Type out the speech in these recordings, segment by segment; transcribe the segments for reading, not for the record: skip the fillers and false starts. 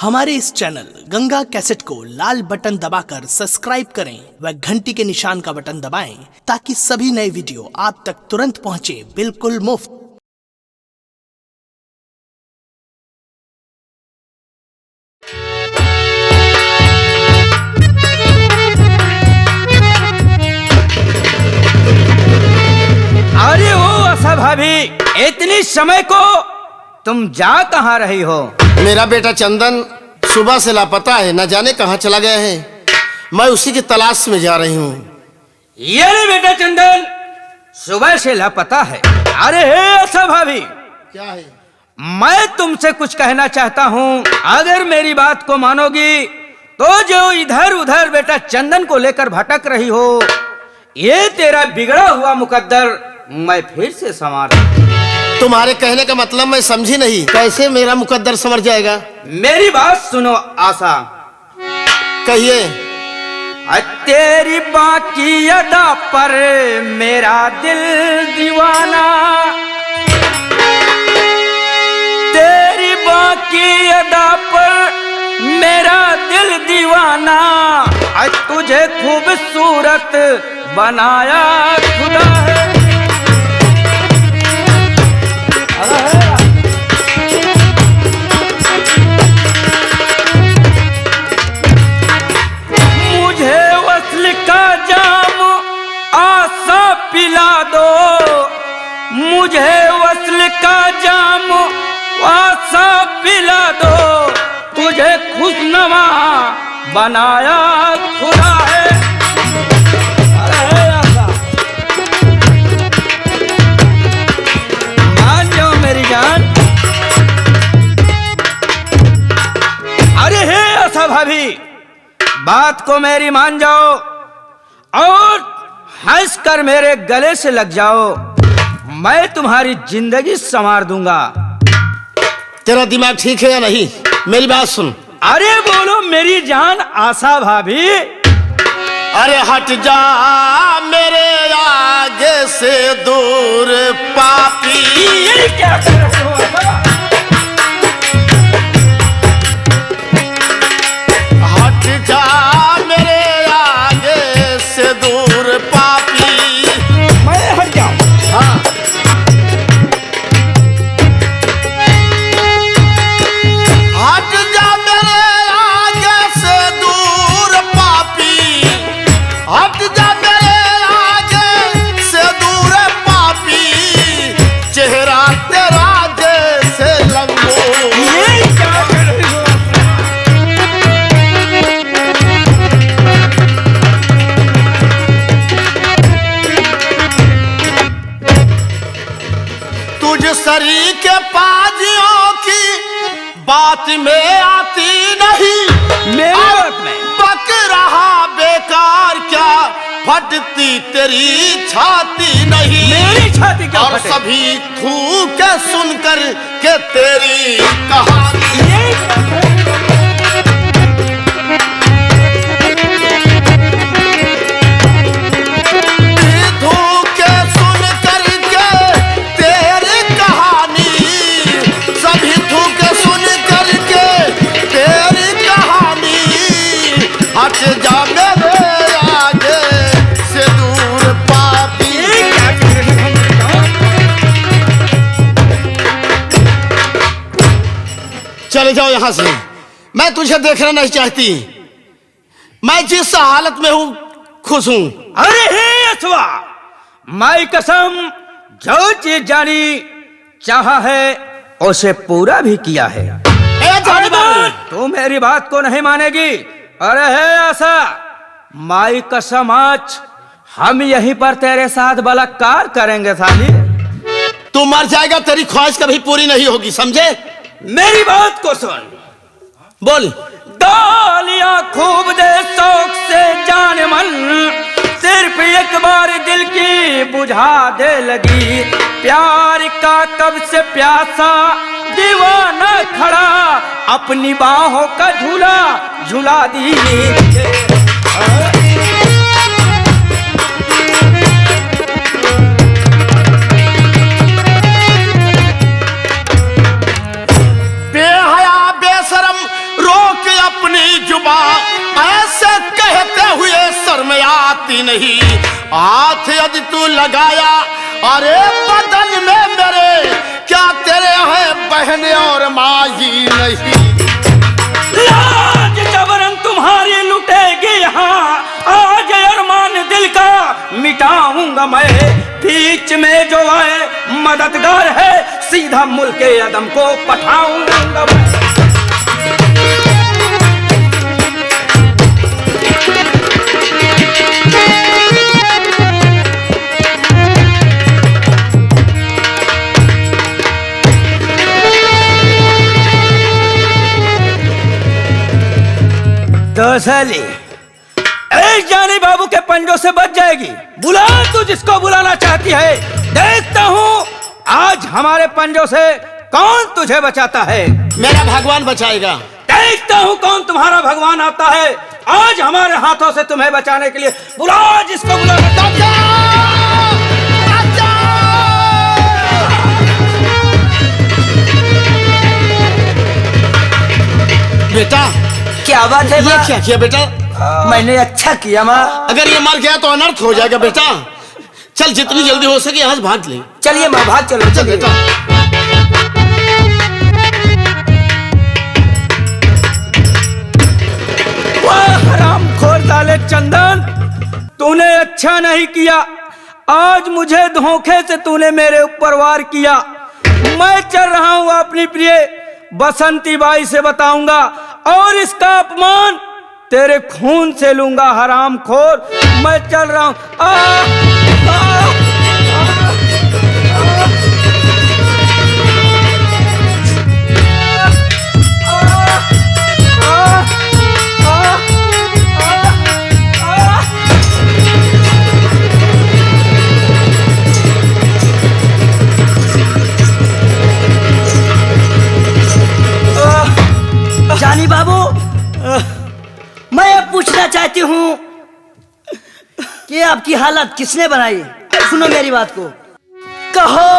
हमारे इस channel Ganga cassette को लाल बटन दबाकर सब्सक्राइब करें व घंटी के निशान का बटन दबाएं ताकि सभी नए वीडियो आप तक तुरंत पहुंचे बिल्कुल मुफ्त। अरे ओ आशा भाभी, इतनी समय को तुम जा कहाँ रही हो? मेरा बेटा चंदन सुबह से लापता है, न जाने कहाँ चला गया है। मैं उसी की तलाश में जा रही हूँ। ये रे बेटा चंदन सुबह से लापता है। अरे हे आशा भाभी, क्या है? मैं तुमसे कुछ कहना चाहता हूँ। अगर मेरी बात को मानोगी तो जो इधर उधर बेटा चंदन को लेकर भटक रही हो, ये तेरा बिगड़ा हुआ मुकद्दर मैं फिर से संवार। तुम्हारे कहने का मतलब मैं समझी नहीं। कैसे मेरा मुकद्दर संवर जाएगा? मेरी बात सुनो आशा। कहिए। तेरी बाकी अदा पर मेरा दिल दीवाना, तेरी बाकी अदा पर मेरा दिल दीवाना, आज तुझे खूबसूरत बनाया खुदा है। मुझे वस्ल का जाम आशा पिला दो, मुझे वस्ल का जाम आशा पिला दो, तुझे खुशनुमा बनाया खुदा है। अरे आशा, मान जाओ मेरी जान। अरे हे आशा भाभी, बात को मेरी मान जाओ और हंस कर मेरे गले से लग जाओ। मैं तुम्हारी जिंदगी संवार दूंगा। तेरा दिमाग ठीक है या नहीं? मेरी बात सुन। अरे बोलो मेरी जान आशा भाभी। अरे हट जा मेरे आगे से दूर पापी। ये क्या कर रहे हो आशा? हट जा मेरे आगे से दूर पापी। मैं हट जाऊं? हाँ। हट जा मेरे आगे से दूर पापी। हट जा मेरे आगे से दूर पापी। चेहरा तेरा जैसे लंगोट। ये क्या कर रहे हो? तुझ सरी के पाजियों की बात में आती नहीं। मेरी बात में बक रहा बेकार, क्या फटती तेरी छाती नहीं। मेरी छाती क्या और फटे? सभी थूके सुनकर के तेरी कहानी। ये क्या कर रहे हो? धूके सुन करके तेरी कहानी। सभी धूके सुन करके तेरी कहानी। हट जा मेरे आगे से दूर पापी। ये क्या कर रहे हो? चले जाओ यहाँ से। मैं तुझे देखना नहीं चाहती। मैं जिस हालत में हूँ खुश हूँ। अरे हे अथवा, मैं कसम जो चीज जानी चाहा है उसे पूरा भी किया है। तू मेरी बात को नहीं मानेगी। अरे हे आशा, माई कसम आज हम यहीं पर तेरे साथ बलात्कार करेंगे साली। तू मर जाएगा, तेरी ख्वाहिश कभी पूरी नहीं होगी, समझे? मेरी बात को सुन। बोल। डालियां खूब दे शौक से जान मन, सिर्फ एक बार दिल की बुझा दे लगी। प्यार का कब से प्यासा दीवाना खड़ा, अपनी बाहों का झूला झूला दी। बेहया बेशरम रो आती नहीं। हाथ यदि तू लगाया अरे बदन में मेरे, क्या तेरे है बहन और माई नहीं। लाज जबरन तुम्हारी लुटेगी यहाँ, आज अरमान दिल का मिटाऊंगा मैं। बीच में जो आए मददगार है, सीधा मुल्क अदम को पठाऊंगा मैं। दसली जानी बाबू के पंजों से बच जाएगी। बुला तू जिसको बुलाना चाहती है, देखता हूँ आज हमारे पंजों से कौन तुझे बचाता है। मेरा भगवान बचाएगा। देखता हूँ कौन तुम्हारा भगवान आता है आज हमारे हाथों से तुम्हें बचाने के लिए। बुला जिसको बुलाना चाहती है। बेटा क्या बात है? ये क्या किया बेटा? मैंने अच्छा किया माँ। अगर ये मर गया तो अनर्थ हो जाएगा बेटा। चल जितनी जल्दी हो सके यहाँ से भाग ले। चलिए माँ भाग चलो। चल बेटा। वाह हरामखोर साले चंदन, तूने अच्छा नहीं किया। आज मुझे धोखे से तूने मेरे ऊपर वार किया। मैं चल रहा हूँ अपनी प्रिय बसंती बाई से बताऊंगा और इसका अपमान तेरे खून से लूंगा। हरामखोर मैं चल रहा हूँ। जानी बाबू, मैं ये पूछना चाहती हूँ कि आपकी हालत किसने बनाई? सुनो मेरी बात को। कहो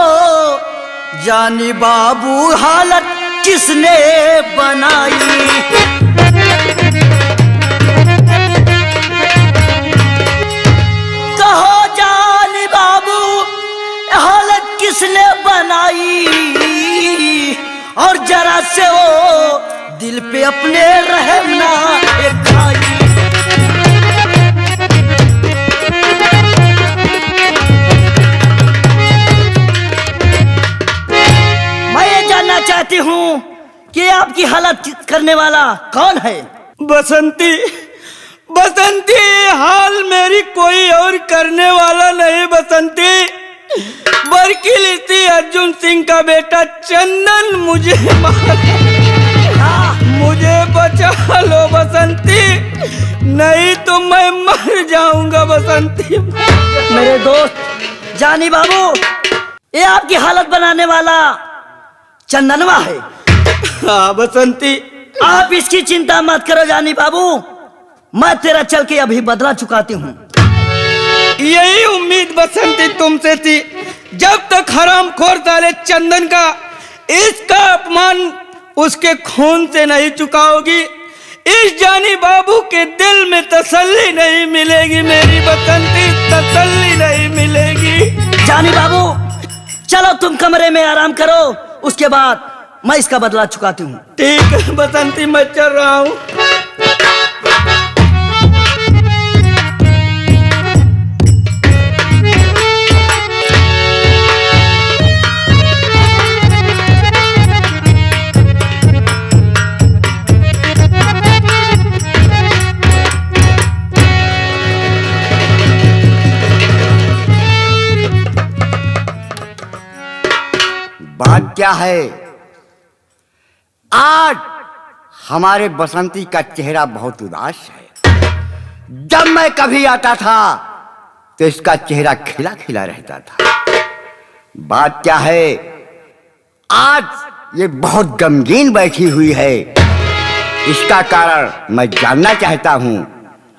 जानी बाबू, हालत किसने बनाई? कहो जानी बाबू, हालत किसने बनाई? और जरा से वो दिल पे अपने रहम ना खाई। मैं ये जानना चाहती हूँ कि आपकी हालत करने वाला कौन है? बसंती, बसंती, हाल मेरी कोई और करने वाला नहीं बसंती, बल्कि लिट्टी अर्जुन सिंह का बेटा चंदन मुझे मुझे बचा लो बसंती, नहीं तो मैं मर जाऊंगा बसंती। मेरे दोस्त जानी बाबू, ये आपकी हालत बनाने वाला चंदनवा है। हाँ बसंती, आप इसकी चिंता मत करो जानी बाबू, मैं तेरा चल के अभी बदला चुकाती हूँ। यही उम्मीद बसंती तुमसे थी। जब तक हरामखोर साले चंदन का इसका अपमान उसके खून से नहीं चुकाओगी, इस जानी बाबू के दिल में तसल्ली नहीं मिलेगी। मेरी बसंती, तसल्ली नहीं मिलेगी। जानी बाबू चलो तुम कमरे में आराम करो, उसके बाद मैं इसका बदला चुकाती हूँ। ठीक है बसंती, मैं चल रहा हूँ। बात क्या है? आज हमारे बसंती का चेहरा बहुत उदास है। जब मैं कभी आता था तो इसका चेहरा खिला खिला रहता था। बात क्या है? आज ये बहुत गमगीन बैठी हुई है। इसका कारण मैं जानना चाहता हूं,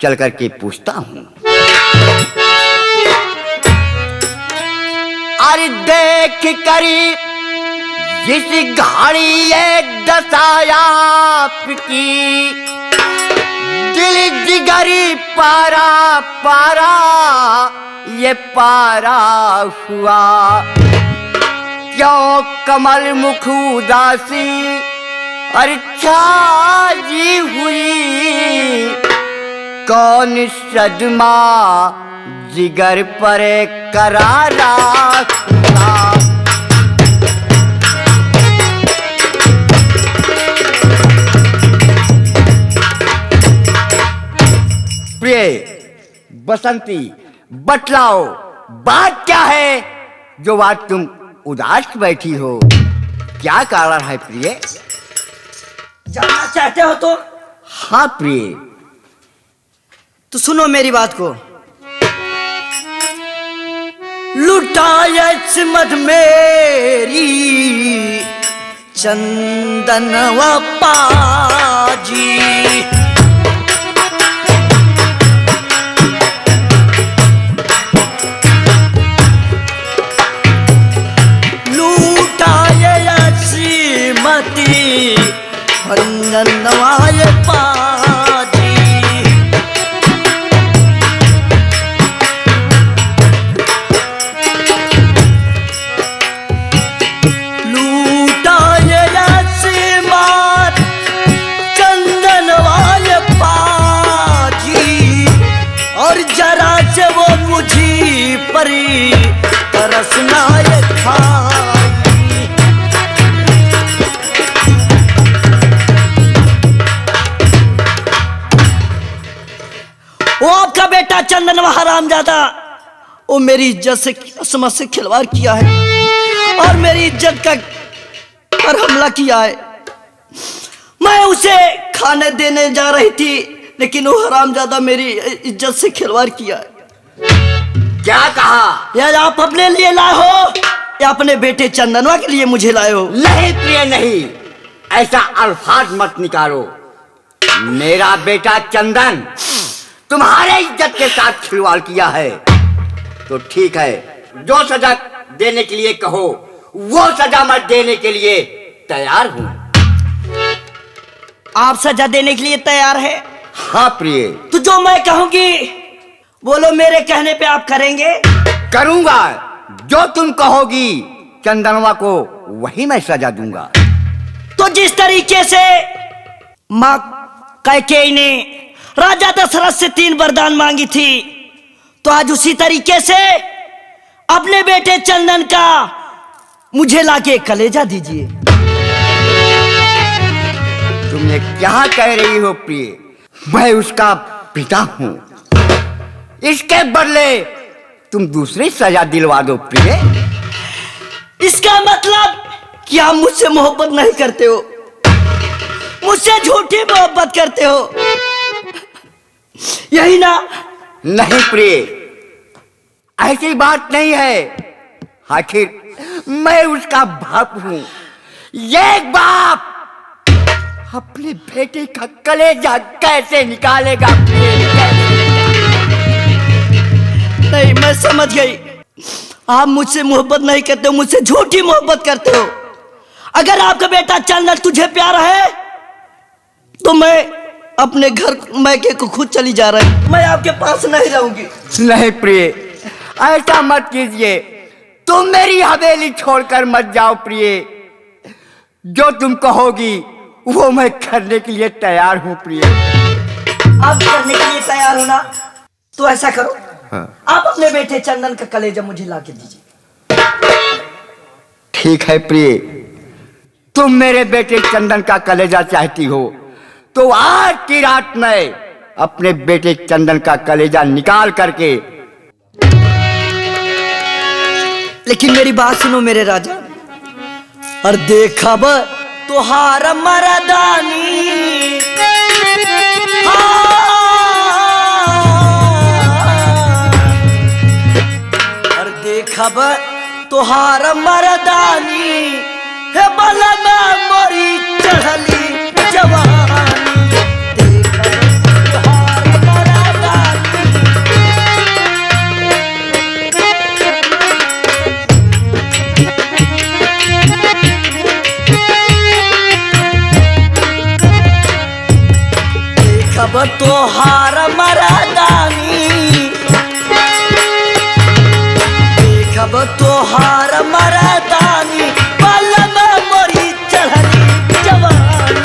चल करके पूछता हूं। अरे देख करी जिस घड़ी एक दशा आपकी, दिल जिगर जिगरी पारा पारा ये पारा हुआ, क्यों कमल मुख उदासी अरे छाजी हुई, कौन सदमा जिगर पर करारा हुआ। प्रिय बसंती, बतलाओ बात क्या है जो बात तुम उदास बैठी हो? क्या कारण है प्रिय? जानना चाहते हो तो? हाँ प्रिय। तो सुनो मेरी बात को। लुटाया मद मेरी चंदनवा पाजी, चंदनवाय पाजी, लूटाए मात चंदनवाय पाजी, और जरा से वो मुझी परी तरसनाय खाई। वो आपका बेटा चंदनवा हरामजादा, वो मेरी इज्जत से असमत से खिलवाड़ किया है और मेरी इज्जत का पर हमला किया है। मैं उसे खाने देने जा रही थी, लेकिन वो हरामजादा मेरी इज्जत से खिलवाड़ किया है। क्या कहा? यार आप अपने लिए लाए हो या अपने बेटे चंदनवा के लिए मुझे लाए हो? नहीं प्रिय नहीं, ऐसा अल्फाज मत निकालो। मेरा बेटा चंदन तुम्हारे इज्जत के साथ खिलवाड़ किया है तो ठीक है, जो सजा देने के लिए कहो वो सजा मैं देने के लिए तैयार हूं। आप सजा देने के लिए तैयार है? हाँ प्रिय। तो जो मैं कहूंगी बोलो, मेरे कहने पे आप करेंगे? करूंगा, जो तुम कहोगी चंदनवा को वही मैं सजा दूंगा। तो जिस तरीके से मां कैकेयी ने राजा दशरथ से 3 वरदान मांगी थी, तो आज उसी तरीके से अपने बेटे चंदन का मुझे लाके कलेजा दीजिए। तुम ये क्या कह रही हो प्रिय? मैं उसका पिता हूं, इसके बदले तुम दूसरी सजा दिलवा दो प्रिय। इसका मतलब कि आप मुझसे मोहब्बत नहीं करते हो, मुझसे झूठी मोहब्बत करते हो, यही ना? नहीं प्रिय, ऐसी बात नहीं है। आखिर मैं उसका बाप हूं। एक बाप अपने बेटे का कलेजा कैसे निकालेगा प्रिय? नहीं, मैं समझ गई। आप मुझसे मोहब्बत नहीं करते हो, मुझसे झूठी मोहब्बत करते हो। अगर आपका बेटा चंदन तुझे प्यारा है तो मैं अपने घर मैके को खुद चली जा रही, मैं आपके पास नहीं रहूंगी। नहीं प्रिय, ऐसा मत कीजिए। तुम मेरी हवेली छोड़कर मत जाओ प्रिय। जो तुम कहोगी वो मैं करने के लिए तैयार हूं प्रिय। आप करने के लिए तैयार हो ना? तो ऐसा करो, आप अपने बेटे चंदन का कलेजा मुझे लाके दीजिए। ठीक है प्रिय, तुम मेरे बेटे चंदन का कलेजा चाहती हो तो आज की रात में अपने बेटे चंदन का कलेजा निकाल करके। लेकिन मेरी बात सुनो मेरे राजा। और देखा ब तुहार मरदानी, और देखा ब तुहार मरदानी, हे बला में मोरी चढ़ली जवानी। देखब तोहार मर्दानी, देखब तोहार मर्दानी, पलम मोरी चढ़नी जवानी।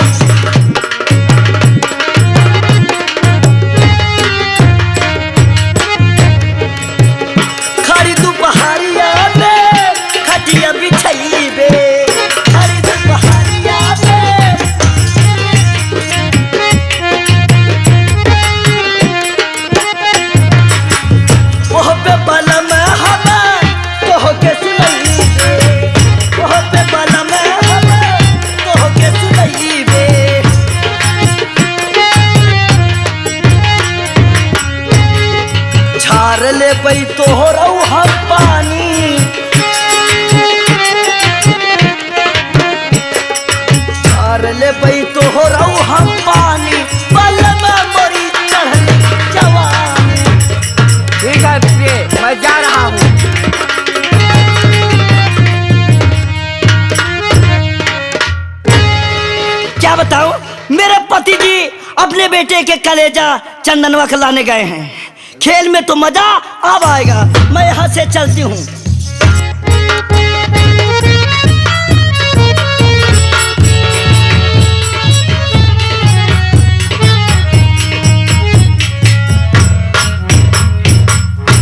खड़ी दुपहरिया में खटिया बिछैबे, खड़ी दुपहरिया में ओह पे बलम हवा तोह के सुनैबे, ओह पे बलम हवा तोह के सुनैबे। झार ले पई तोहरौ हम पानी, झार ले पई तोहरौ हम पानी, बलम मोरी चढ़नी जवानी। ठीक है प्रिय, मैं जा रहा हूँ। क्या बताऊं, मेरे पति जी अपने बेटे के कलेजा चंदनवा लाने गए हैं। खेल में तो मजा अब आएगा, मैं यहाँ से चलती हूँ।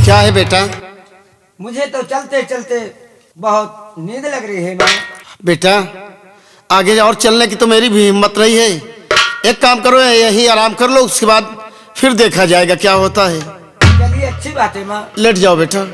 क्या है बेटा? मुझे तो चलते चलते बहुत नींद लग रही है माँ। बेटा आगे और चलने की तो मेरी भी हिम्मत नहीं है। एक काम करो, यही आराम कर लो, उसके बाद फिर देखा जाएगा क्या होता है। चलिए अच्छी बात है माँ। लेट जाओ बेटा।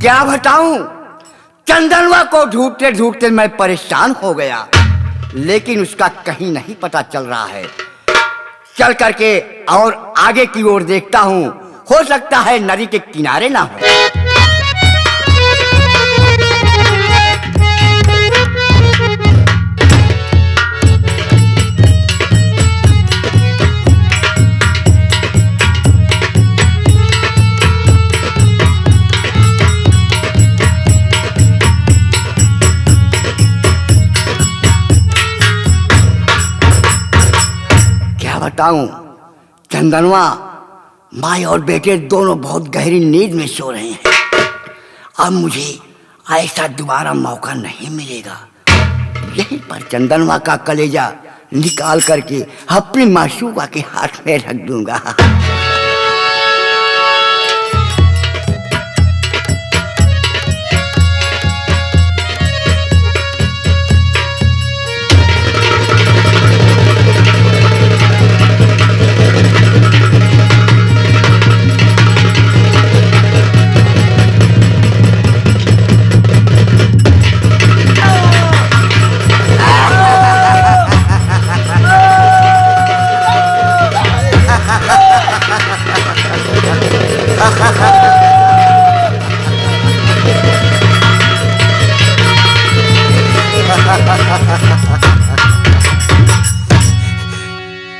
क्या बताऊं, चंदनवा को ढूंढते ढूंढते मैं परेशान हो गया, लेकिन उसका कहीं नहीं पता चल रहा है। चल करके और आगे की ओर देखता हूं, हो सकता है नदी के किनारे ना हो। बताऊं, चंदनवा माँ और बेटे दोनों बहुत गहरी नींद में सो रहे हैं। अब मुझे ऐसा दोबारा मौका नहीं मिलेगा। यहीं पर चंदनवा का कलेजा निकाल करके अपनी मासूका के हाथ में रख दूंगा।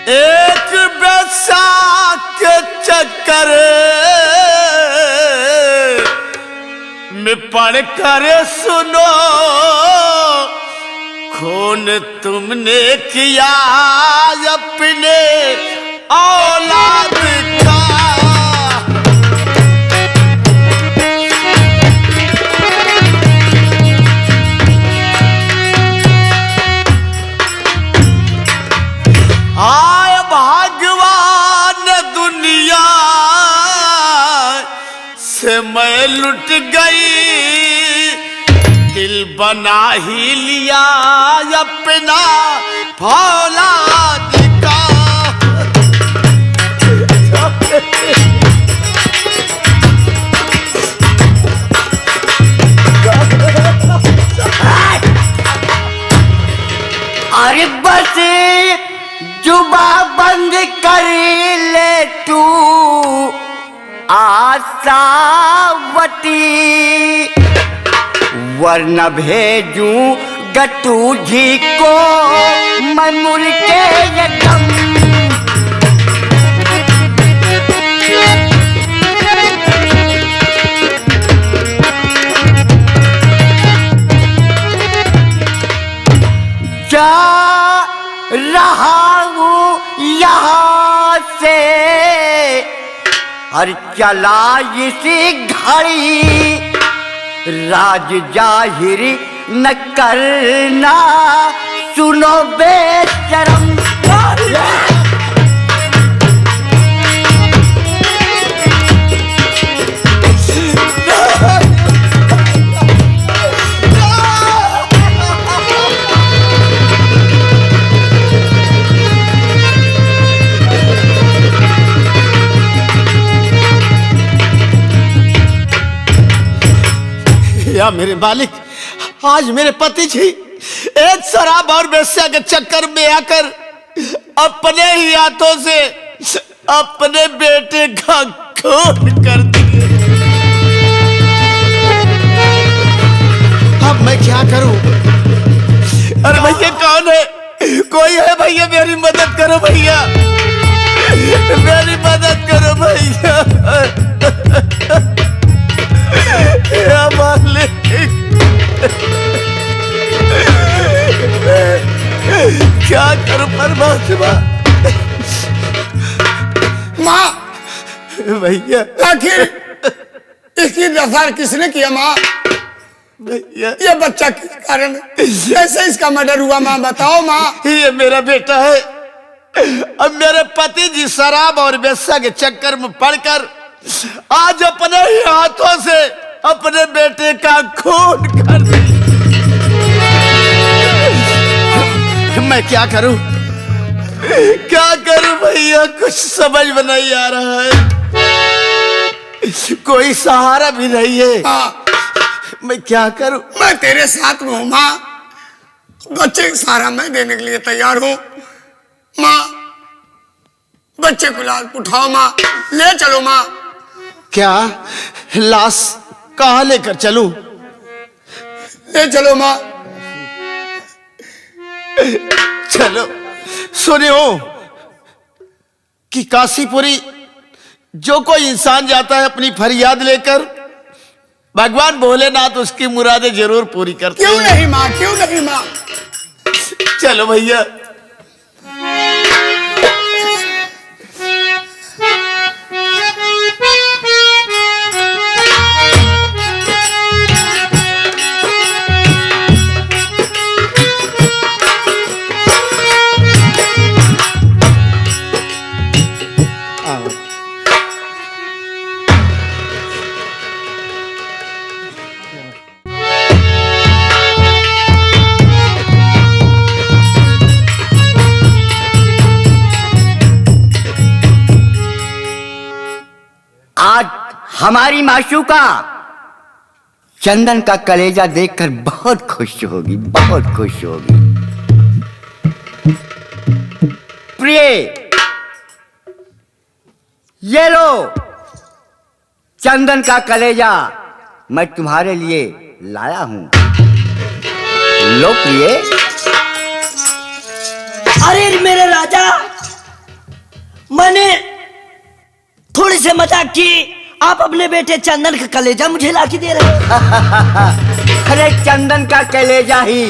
एक बेसा के चक्कर में पड़ कर सुनो, खून तुमने किया अपने औलाद का। आय भगवान दुनिया से मैं लुट गई, दिल बना ही लिया अपना फौलाद का। सावती, वरना भेजूं गटूझी को मैं मुड़ के यकम। जा रहा हूँ यहाँ से, हर चला इसी घड़ी, राज जाहिर न करना सुनो बेशरम। या मेरे मालिक, आज मेरे पति जी एक शराब और वेश्या के चक्कर में आकर अपने ही हाथों से अपने बेटे का खून कर दिए। अब मैं क्या करूं? अरे भैया कौन है? कोई है भैया? मेरी मदद करो भैया, मेरी मदद करो भैया। या मालिक, क्या करूं परमात्मा? माँ, भैया आखिर इसकी दशा किसने किया माँ? भैया ये बच्चा किस कारण कैसे इसका मर्डर हुआ माँ? बताओ माँ। ये मेरा बेटा है। अब मेरे पति जी शराब और वेश्या के चक्कर में पड़कर आज अपने ही हाथों से अपने बेटे का खून कर दिया। मैं क्या करूं? क्या करूं भैया? कुछ समझ में नहीं आ रहा है, कोई सहारा भी नहीं है। हाँ, मैं क्या करूं? मैं तेरे साथ में हूँ माँ। बच्चे का सहारा मैं देने के लिए तैयार हूँ माँ। बच्चे को लाश उठाओ माँ, ले चलो माँ। क्या लाश कहाँ लेकर चलूं? ले चलो माँ। चलो, सुनियो कि काशीपुरी जो कोई इंसान जाता है अपनी फरियाद लेकर, भगवान भोलेनाथ उसकी मुरादें जरूर पूरी करते हैं। क्यों नहीं माँ, क्यों नहीं माँ? चलो भैया। आज हमारी माशूका चंदन का कलेजा देखकर बहुत खुश होगी, बहुत खुश होगी। प्रिय, ये लो चंदन का कलेजा, मैं तुम्हारे लिए लाया हूं। लो प्रिय। अरे मेरे राजा, मैंने थोड़ी से मजाक की, आप अपने बेटे चंदन का कलेजा मुझे लाके दे रहे हो। अरे चंदन का कलेजा ही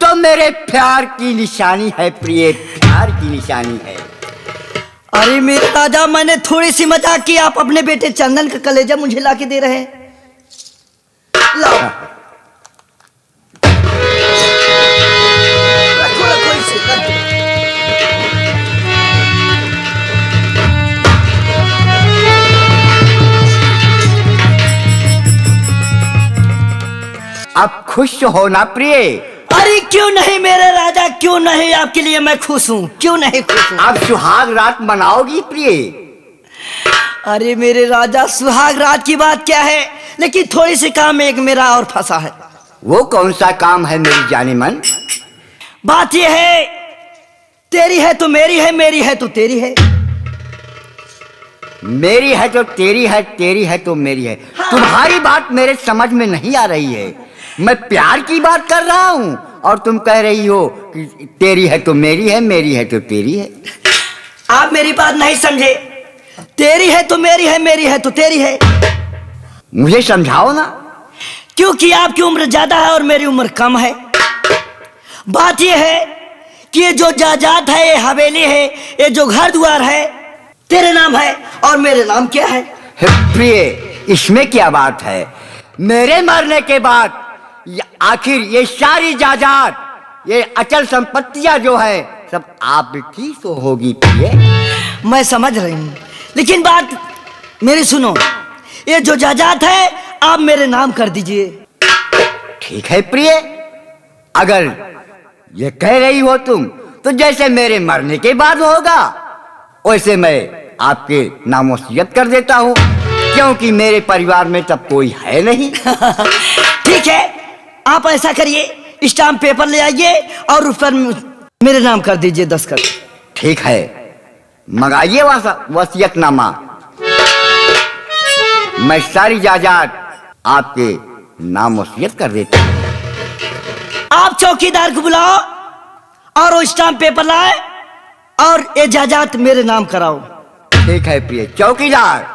तो मेरे प्यार की निशानी है प्रिय, प्यार की निशानी है। अरे मेरे राजा, मैंने थोड़ी सी मजाक की, आप अपने बेटे चंदन का कलेजा मुझे लाके दे रहे हैं। लाओ, रखो रखो इसे, रखो। अब खुश हो ना प्रिय? अरे क्यों नहीं मेरे राजा, क्यों नहीं? आपके लिए मैं खुश हूँ, क्यों नहीं खुश हूँ। अब सुहाग रात मनाओगी प्रिय? अरे मेरे राजा, सुहाग रात की बात क्या है, लेकिन थोड़ी सी काम एक मेरा और फंसा है। वो कौन सा काम है मेरी जाने मन? बात यह है, तेरी है तो मेरी है, मेरी है तो तेरी है। मेरी है तो तेरी है, तेरी है तो मेरी है। तुम्हारी बात मेरे समझ में नहीं आ रही है। मैं प्यार की बात कर रहा हूँ और तुम कह रही हो कि तेरी है तो मेरी है, मेरी है तो तेरी है। आप मेरी बात नहीं समझे। तेरी है तो मेरी है, मेरी है तो तेरी है। मुझे समझाओ ना। क्योंकि आपकी उम्र ज्यादा है और मेरी उम्र कम है। बात यह है कि ये जो जायदाद है, ये हवेली है, ये जो घर द्वार है, तेरे नाम है और मेरे नाम क्या है? प्रिय, इसमें क्या बात है? मेरे मरने के बाद आखिर ये सारी जायदाद, ये अचल संपत्तियां जो है सब आपकी तो होगी प्रिय। मैं समझ रही हूँ, लेकिन बात मेरी सुनो। ये जो जायदाद है आप मेरे नाम कर दीजिए। ठीक है प्रिय, अगर ये कह रही हो तुम, तो जैसे मेरे मरने के बाद होगा वैसे मैं आपके नाम वसीयत कर देता हूँ, क्योंकि मेरे परिवार में तब कोई है नहीं। ठीक है, आप ऐसा करिए, स्टाम्प पेपर ले आइए और उस पर मेरे नाम कर दीजिए दस्तखत। ठीक है, मंगाइए वसीयतनामा। मैं सारी जायदाद आपके नाम वसीयत कर देता हूँ। आप चौकीदार को बुलाओ और वो स्टाम्प पेपर लाए और ये जायदाद मेरे नाम कराओ। ठीक है प्रिय। चौकीदार,